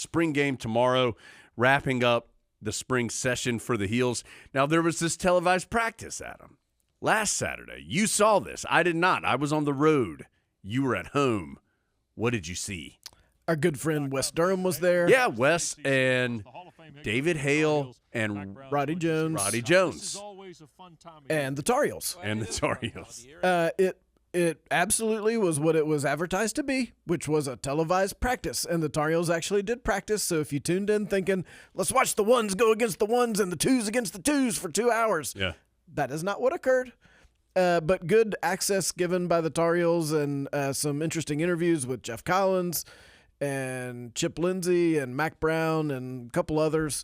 spring game tomorrow, wrapping up the spring session for the Heels. Now, there was this televised practice, Adam, last Saturday. You saw this. I did not. I was on the road. You were at home. What did you see? Our good friend Wes Durham was there. Yeah, Wes and David Hale and Roddy Jones. And the Tar Heels. And the Tar Heels. It absolutely was what it was advertised to be, which was a televised practice. And the Tar Heels actually did practice. So if you tuned in thinking, let's watch the ones go against the ones and the twos against the twos for 2 hours, that is not what occurred. But good access given by the Tar Heels and some interesting interviews with Jeff Collins and Chip Lindsey and Mac Brown and a couple others.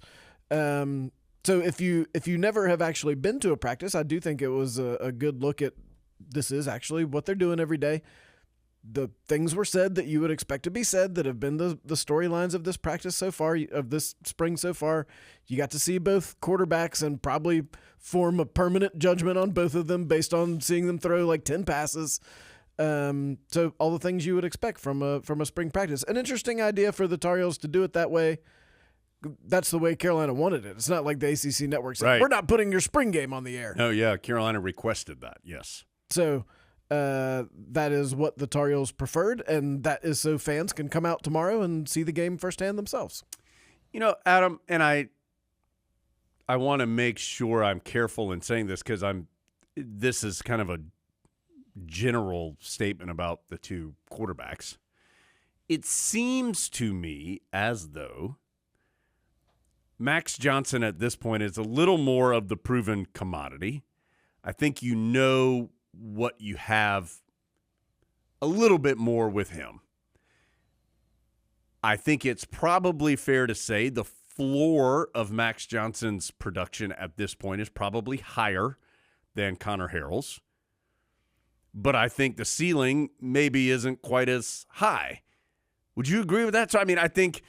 So if you never have actually been to a practice, I do think it was a good look at this is actually what they're doing every day. The things were said that you would expect to be said that have been the storylines of this practice so far, of this spring so far. You got to see both quarterbacks and probably form a permanent judgment on both of them based on seeing them throw like 10 passes. So all the things you would expect from a spring practice. An interesting idea for the Tar Heels to do it that way. That's the way Carolina wanted it. It's not like the ACC network said, we're not putting your spring game on the air. No, yeah, Carolina requested that, yes. So that is what the Tar Heels preferred, and that is so fans can come out tomorrow and see the game firsthand themselves. You know, Adam, and I want to make sure I'm careful in saying this because this is kind of a general statement about the two quarterbacks. It seems to me as though Max Johnson at this point is a little more of the proven commodity. I think you know what you have a little bit more with him. I think it's probably fair to say the floor of Max Johnson's production at this point is probably higher than Connor Harrell's. But I think the ceiling maybe isn't quite as high. Would you agree with that? So, I mean, I think,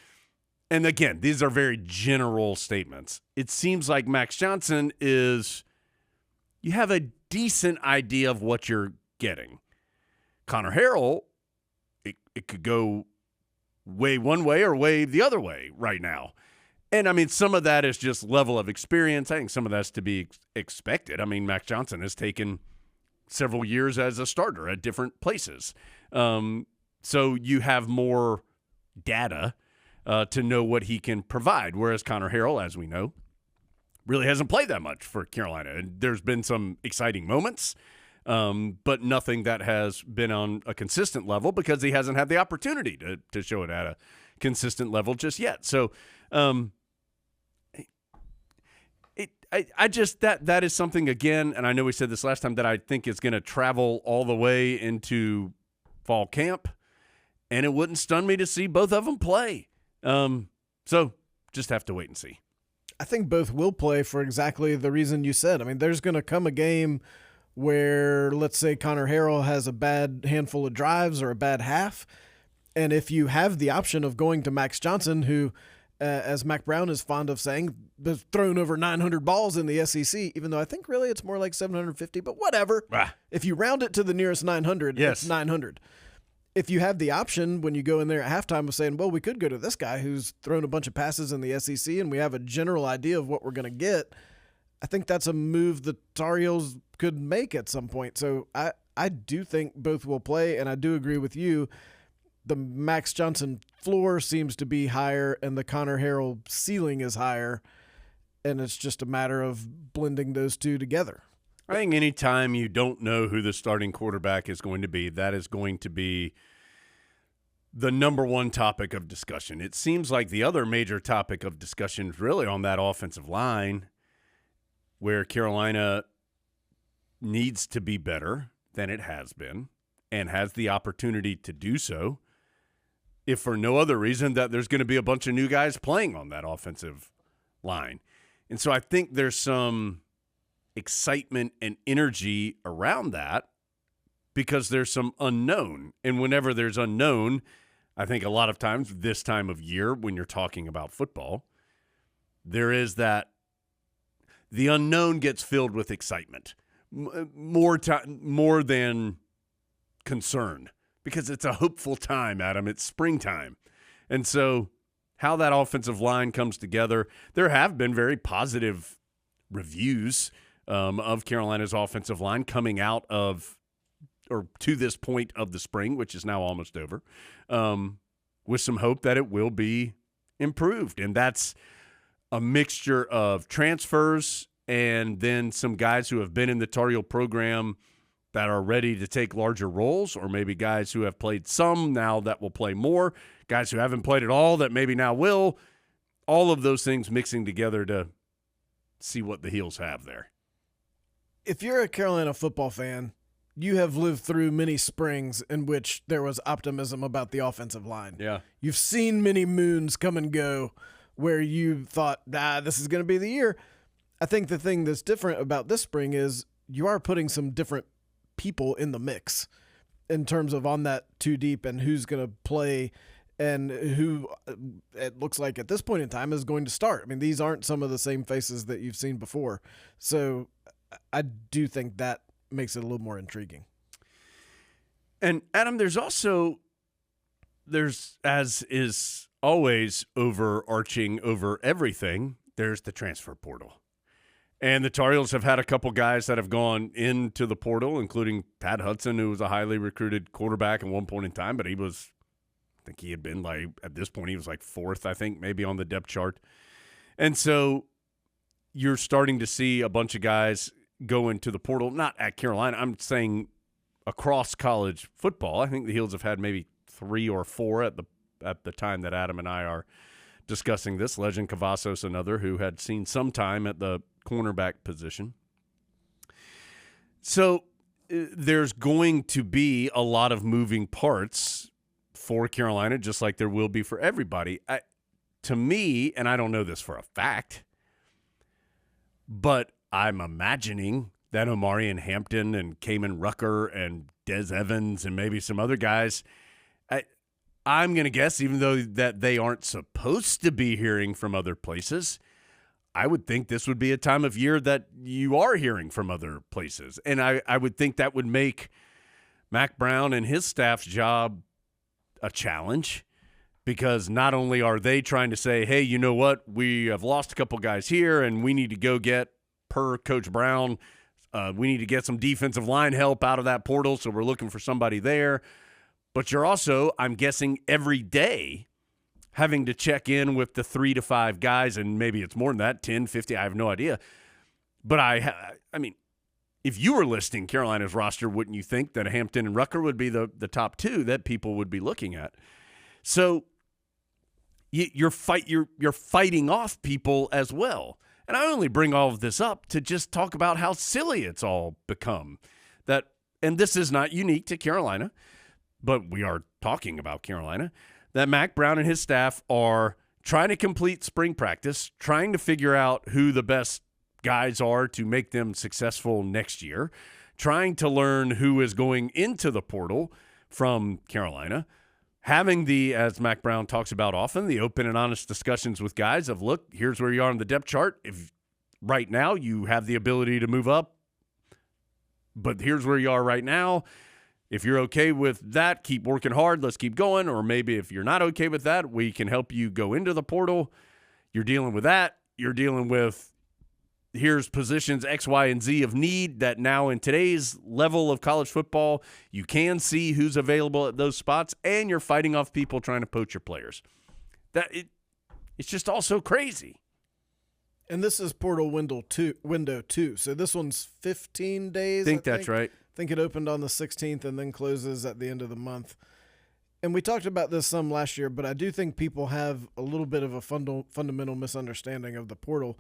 and again, these are very general statements. It seems like Max Johnson is, you have a decent idea of what you're getting. Connor Harrell, it could go way one way or way the other way right now. And, I mean, some of that is just level of experience. I think some of that's to be expected. I mean, Max Johnson has taken several years as a starter at different places. So you have more data to know what he can provide, whereas Connor Harrell, as we know, really hasn't played that much for Carolina. And there's been some exciting moments, but nothing that has been on a consistent level because he hasn't had the opportunity to show it at a consistent level just yet. So I just that is something, again, and I know we said this last time, that I think is going to travel all the way into fall camp, and it wouldn't stun me to see both of them play. So just have to wait and see. I think both will play for exactly the reason you said. I mean, there's going to come a game where, let's say, Connor Harrell has a bad handful of drives or a bad half, and if you have the option of going to Max Johnson, who as Mac Brown is fond of saying, has thrown over 900 balls in the SEC, even though I think really it's more like 750, but whatever. If you round it to the nearest 900, it's 900. If you have the option when you go in there at halftime of saying, well, we could go to this guy who's thrown a bunch of passes in the SEC and we have a general idea of what we're going to get, I think that's a move the Tar Heels could make at some point. So I do think both will play, and I do agree with you. The Max Johnson floor seems to be higher and the Connor Harrell ceiling is higher, and it's just a matter of blending those two together. I think anytime you don't know who the starting quarterback is going to be, that is going to be the number one topic of discussion. It seems like the other major topic of discussion is really on that offensive line, where Carolina needs to be better than it has been and has the opportunity to do so, if for no other reason that there's going to be a bunch of new guys playing on that offensive line. And so I think there's some excitement and energy around that because there's some unknown. And whenever there's unknown, I think a lot of times this time of year when you're talking about football, there is that the unknown gets filled with excitement more than concern, because it's a hopeful time, Adam. It's springtime. And so how that offensive line comes together. There have been very positive reviews of Carolina's offensive line coming out of or to this point of the spring, which is now almost over, with some hope that it will be improved. And that's a mixture of transfers and then some guys who have been in the Tar Heel program that are ready to take larger roles, or maybe guys who have played some now that will play more, guys who haven't played at all that maybe now will. All of those things mixing together to see what the Heels have there. If you're a Carolina football fan, you have lived through many springs in which there was optimism about the offensive line. Yeah. You've seen many moons come and go where you thought, this is going to be the year. I think the thing that's different about this spring is you are putting some different people in the mix in terms of on that two deep and who's going to play and who it looks like at this point in time is going to start. I mean, these aren't some of the same faces that you've seen before. So I do think that makes it a little more intriguing. And Adam, there's as is always overarching over everything, there's the transfer portal. And the Tar Heels have had a couple guys that have gone into the portal, including Pat Hudson, who was a highly recruited quarterback at one point in time, but I think he had been like, at this point, he was like fourth, I think, maybe on the depth chart. And so you're starting to see a bunch of guys go into the portal, not at Carolina. I'm saying across college football. I think the Heels have had maybe 3 or 4 at the time that Adam and I are discussing this. Legend Cavazos, another who had seen some time at the cornerback position. So there's going to be a lot of moving parts for Carolina, just like there will be for everybody. To me, and I don't know this for a fact, but I'm imagining that Omarion Hampton and Kamen Rucker and Des Evans and maybe some other guys, I'm going to guess, even though that they aren't supposed to be hearing from other places, I would think this would be a time of year that you are hearing from other places. And I would think that would make Mack Brown and his staff's job a challenge, because not only are they trying to say, hey, you know what, we have lost a couple guys here and we need to go get, per Coach Brown, we need to get some defensive line help out of that portal, so we're looking for somebody there. But you're also, I'm guessing, every day having to check in with the 3 to 5 guys, and maybe it's more than that, 10, 50, I have no idea. But I mean, if you were listing Carolina's roster, wouldn't you think that Hampton and Rucker would be the top 2 that people would be looking at? So you're fighting off people as well. And I only bring all of this up to just talk about how silly it's all become. And this is not unique to Carolina, but we are talking about Carolina, that Mack Brown and his staff are trying to complete spring practice, trying to figure out who the best guys are to make them successful next year, trying to learn who is going into the portal from Carolina, having the, as Mack Brown talks about often, the open and honest discussions with guys of, look, here's where you are on the depth chart. If right now you have the ability to move up, but here's where you are right now. If you're okay with that, keep working hard. Let's keep going. Or maybe if you're not okay with that, we can help you go into the portal. You're dealing with that. You're dealing with, here's positions X, Y, and Z of need that now in today's level of college football, you can see who's available at those spots, and you're fighting off people trying to poach your players. It's just all so crazy. And this is portal window 2. So this one's 15 days. I think that's right. I think it opened on the 16th and then closes at the end of the month. And we talked about this some last year, but I do think people have a little bit of a fundamental misunderstanding of the portal,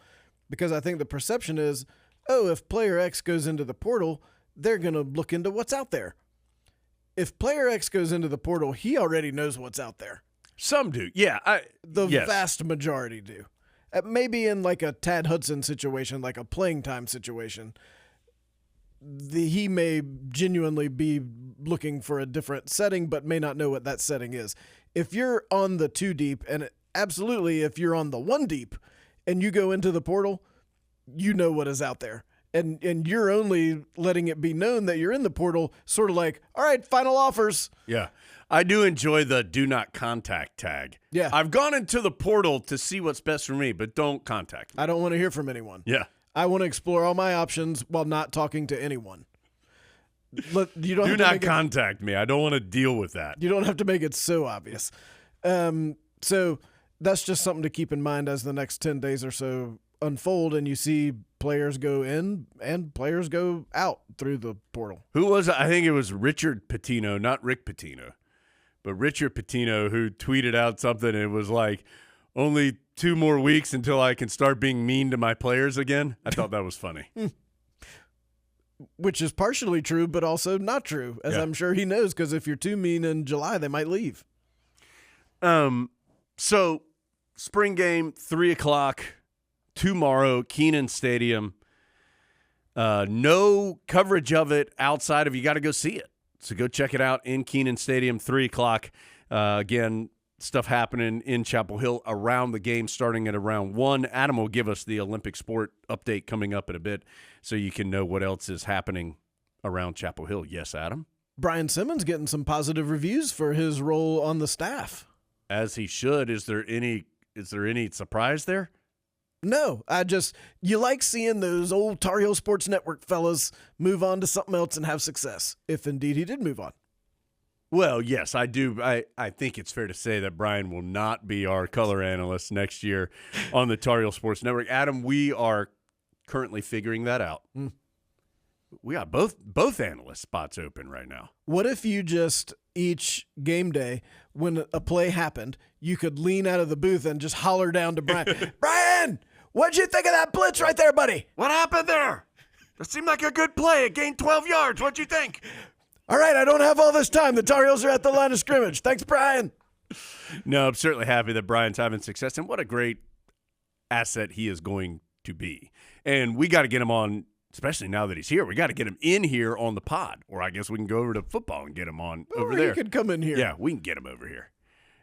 because I think the perception is, if player X goes into the portal, they're going to look into what's out there. If player X goes into the portal, he already knows what's out there. Some do. Yeah. Yes. Vast majority do. Maybe in like a Tad Hudson situation, like a playing time situation, he may genuinely be looking for a different setting, but may not know what that setting is. If you're on the 2 deep, and absolutely if you're on the 1 deep and you go into the portal, you know what is out there. And you're only letting it be known that you're in the portal, sort of like, all right, final offers. Yeah. I do enjoy the do not contact tag. Yeah. I've gone into the portal to see what's best for me, but don't contact me. I don't want to hear from anyone. Yeah. I want to explore all my options while not talking to anyone. You don't Do have to not make contact me. I don't want to deal with that. You don't have to make it so obvious. So that's just something to keep in mind as the next 10 days or so unfold and you see players go in and players go out through the portal. Who was it? I think it was Richard Pitino, not Rick Pitino, but Richard Pitino, who tweeted out something and it was like, only 2 more weeks until I can start being mean to my players again. I thought that was funny. Which is partially true, but also not true, as I'm sure he knows, because if you're too mean in July, they might leave. So spring game, 3:00 tomorrow, Kenan Stadium. No coverage of it outside of you got to go see it. So go check it out in Kenan Stadium, 3:00. Again, stuff happening in Chapel Hill around the game starting at around 1. Adam will give us the Olympic sport update coming up in a bit so you can know what else is happening around Chapel Hill. Yes, Adam? Brian Simmons getting some positive reviews for his role on the staff. As he should. Is there any surprise there? No, you like seeing those old Tar Heel Sports Network fellas move on to something else and have success, if indeed he did move on. Well, yes, I do. I think it's fair to say that Brian will not be our color analyst next year on the Tar Heel Sports Network. Adam, we are currently figuring that out. We got both analyst spots open right now. What if you just each game day, when a play happened, you could lean out of the booth and just holler down to Brian, Brian, what'd you think of that blitz right there, buddy? What happened there? That seemed like a good play. It gained 12 yards. What'd you think? All right, I don't have all this time. The Tar Heels are at the line of scrimmage. Thanks, Brian. No, I'm certainly happy that Brian's having success, and what a great asset he is going to be. And we got to get him on, especially now that he's here. We got to get him in here on the pod, or I guess we can go over to football and get him on over there. He could come in here. Yeah, we can get him over here.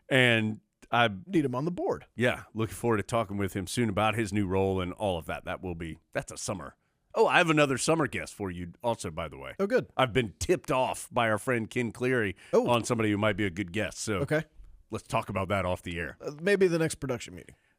And I need him on the board. Yeah, looking forward to talking with him soon about his new role and all of that. That's a summer. Oh, I have another summer guest for you also, by the way. Oh, good. I've been tipped off by our friend Ken Cleary on somebody who might be a good guest. So okay, let's talk about that off the air. Maybe the next production meeting.